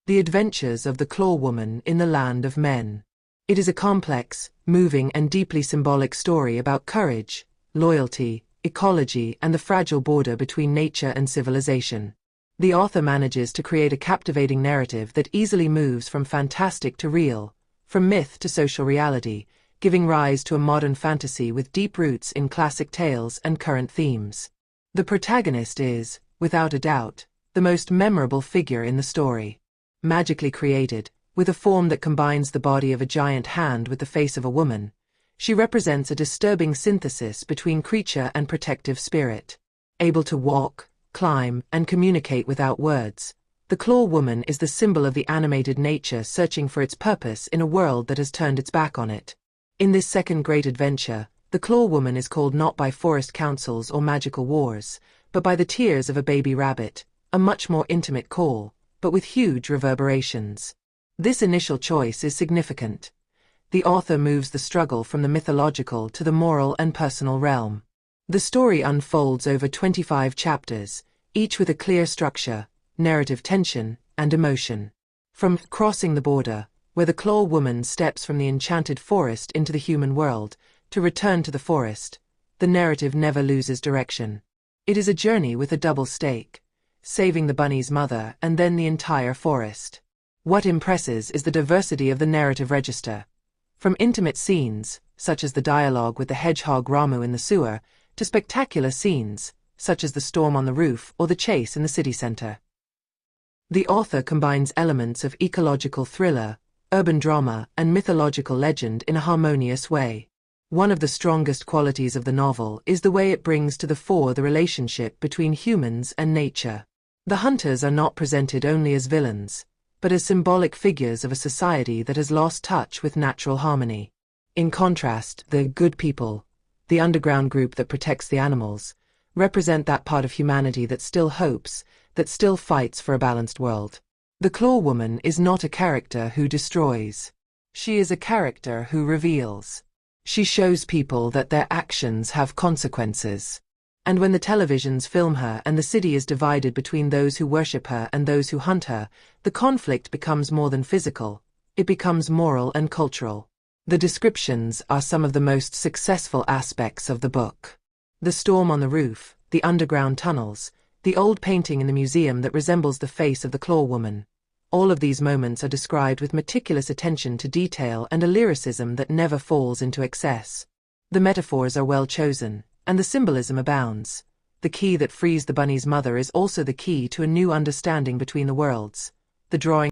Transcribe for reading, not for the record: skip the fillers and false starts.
The Adventures of the Claw Woman in the Land of Men. It is a complex, moving and deeply symbolic story about courage, loyalty, ecology and the fragile border between nature and civilization. The author manages to create a captivating narrative that easily moves from fantastic to real, from myth to social reality, giving rise to a modern fantasy with deep roots in classic tales and current themes. The protagonist is, without a doubt, the most memorable figure in the story. Magically created, with a form that combines the body of a giant hand with the face of a woman, she represents a disturbing synthesis between creature and protective spirit. Able to walk, climb, and communicate without words, the Claw Woman is the symbol of the animated nature searching for its purpose in a world that has turned its back on it. In this second great adventure, the Claw Woman is called not by forest councils or magical wars, but by the tears of a baby rabbit, a much more intimate call, but with huge reverberations. This initial choice is significant. The author moves the struggle from the mythological to the moral and personal realm. The story unfolds over 25 chapters, each with a clear structure, narrative tension, and emotion. From Crossing the Border, where the Claw Woman steps from the enchanted forest into the human world, to Return to the Forest, the narrative never loses direction. It is a journey with a double stake, saving the bunny's mother and then the entire forest. What impresses is the diversity of the narrative register. From intimate scenes, such as the dialogue with the hedgehog Ramu in the sewer, to spectacular scenes, such as the storm on the roof or the chase in the city center. The author combines elements of ecological thriller, urban drama, and mythological legend in a harmonious way. One of the strongest qualities of the novel is the way it brings to the fore the relationship between humans and nature. The hunters are not presented only as villains, but as symbolic figures of a society that has lost touch with natural harmony. In contrast, the good people, the underground group that protects the animals, represent that part of humanity that still hopes, that still fights for a balanced world. The Claw Woman is not a character who destroys. She is a character who reveals. She shows people that their actions have consequences. And when the televisions film her and the city is divided between those who worship her and those who hunt her, the conflict becomes more than physical, it becomes moral and cultural. The descriptions are some of the most successful aspects of the book. The storm on the roof, the underground tunnels, the old painting in the museum that resembles the face of the Claw Woman. All of these moments are described with meticulous attention to detail and a lyricism that never falls into excess. The metaphors are well chosen, and the symbolism abounds. The key that frees the bunny's mother is also the key to a new understanding between the worlds. The drawing